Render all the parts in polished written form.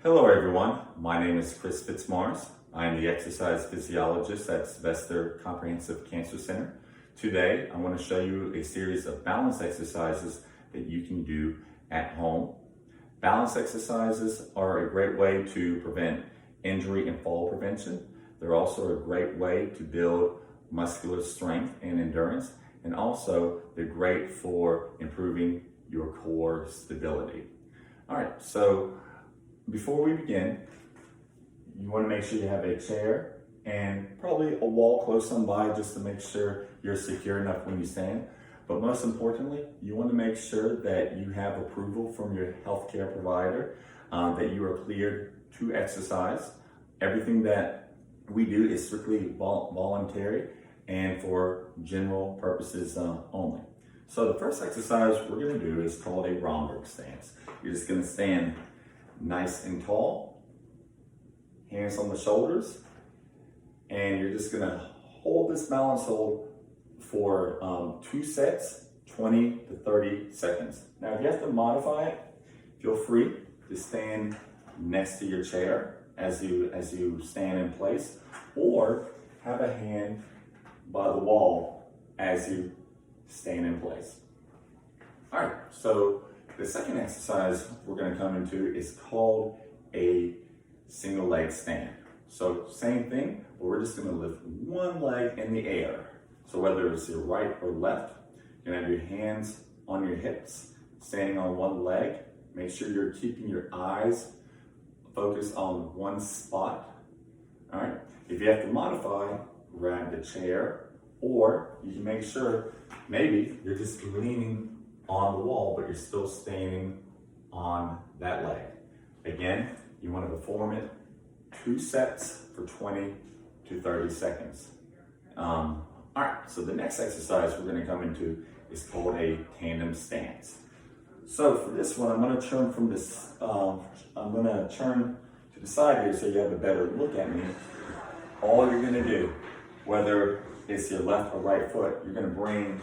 Hello everyone, my name is Fitzmaurice. I am the exercise physiologist at Sylvester Comprehensive Cancer Center. Today, I want to show you a series of balance exercises that you can do at home. Balance exercises are a great way to prevent injury and fall prevention. They're also a great way to build muscular strength and endurance, and also they're great for improving your core stability. All right, so before we begin, you want to make sure you have a chair and probably a wall close on by just to make sure you're secure enough when you stand. But most importantly, you want to make sure that you have approval from your healthcare provider, that you are cleared to exercise. Everything that we do is strictly voluntary and for general purposes only. So the first exercise we're going to do is called a Romberg stance. You're just going to stand nice and tall, hands on the shoulders, and you're just going to hold this balance hold for 2 sets, 20 to 30 seconds. Now, if you have to modify it, feel free to stand next to your chair as you stand in place, or have a hand by the wall as you stand in place. All right, so the second exercise we're going to come into is called a single leg stand. So same thing, but we're just going to lift one leg in the air. So whether it's your right or left, you're going to have your hands on your hips, standing on one leg. Make sure you're keeping your eyes focused on one spot. All right, if you have to modify, grab the chair, or you can make sure maybe you're just leaning on the wall, but you're still standing on that leg. Again, you want to perform it 2 sets for 20 to 30 seconds. All right, so the next exercise we're going to come into is called a tandem stance. So for this one, I'm going to turn from this, I'm going to turn to the side here so you have a better look at me. All you're going to do, whether it's your left or right foot, you're going to bring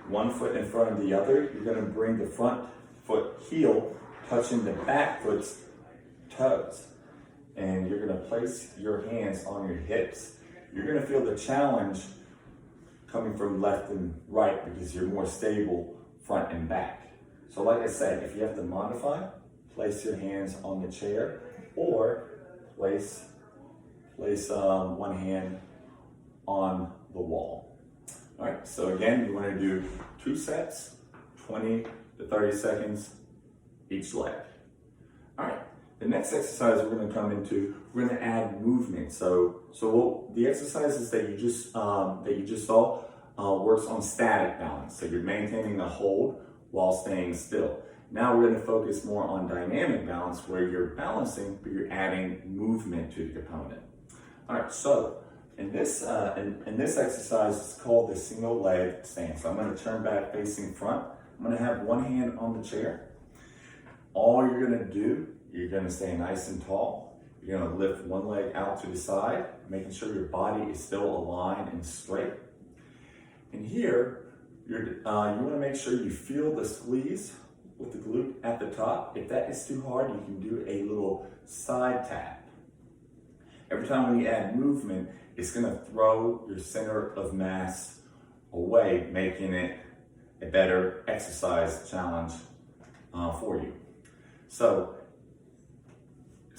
one foot in front of the other. You're going to bring the front foot heel touching the back foot's toes. And you're going to place your hands on your hips. You're going to feel the challenge coming from left and right because you're more stable front and back. So like I said, if you have to modify, place your hands on the chair, or place one hand on the wall. All right, so again, you want to do 2 sets, 20 to 30 seconds each leg. All right, the next exercise we're going to come into, we're going to add movement. So the exercises that you just saw works on static balance. So you're maintaining a hold while staying still. Now we're going to focus more on dynamic balance, where you're balancing, but you're adding movement to the component. All right, so in this exercise, it's called the single leg stance. So I'm going to turn back facing front. I'm going to have one hand on the chair. All you're going to do, you're going to stay nice and tall. You're going to lift one leg out to the side, making sure your body is still aligned and straight. And here, you want to make sure you feel the squeeze with the glute at the top. If that is too hard, you can do a little side tap. Every time when you add movement, it's going to throw your center of mass away, making it a better exercise challenge for you. So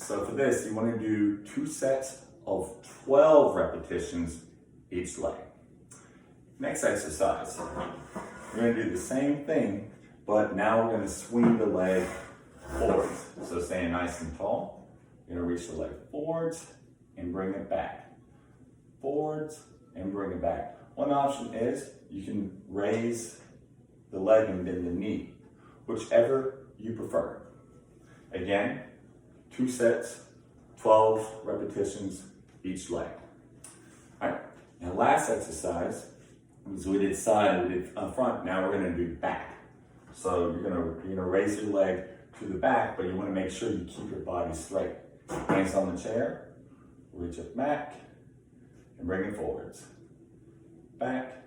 for this, you want to do 2 sets of 12 repetitions each leg. Next exercise, we're going to do the same thing, but now we're going to swing the leg forwards. So staying nice and tall, you're going to reach the leg forwards and bring it back. Forwards and bring it back. One option is you can raise the leg and bend the knee, whichever you prefer. Again, 2 sets, 12 repetitions each leg. All right, now last exercise, so we did side, we did front, now we're going to do back. So you're going to raise your leg to the back, but you want to make sure you keep your body straight. Hands on the chair, reach it back, and bring it forwards. Back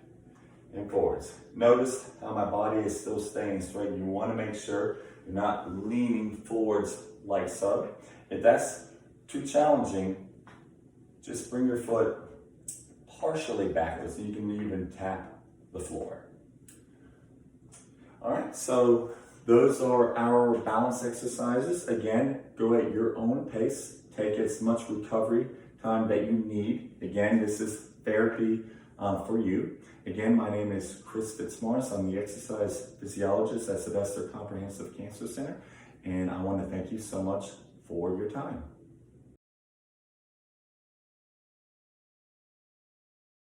and forwards. Notice how my body is still staying straight. You want to make sure You're not leaning forwards like so. If that's too challenging, just bring your foot partially backwards so you can even tap the floor. All right, so those are our balance exercises. Again, go at your own pace. Take as much recovery time that you need. Again, this is therapy for you. Again, my name is Chris Fitzmaurice. I'm the exercise physiologist at Sylvester Comprehensive Cancer Center, and I want to thank you so much for your time.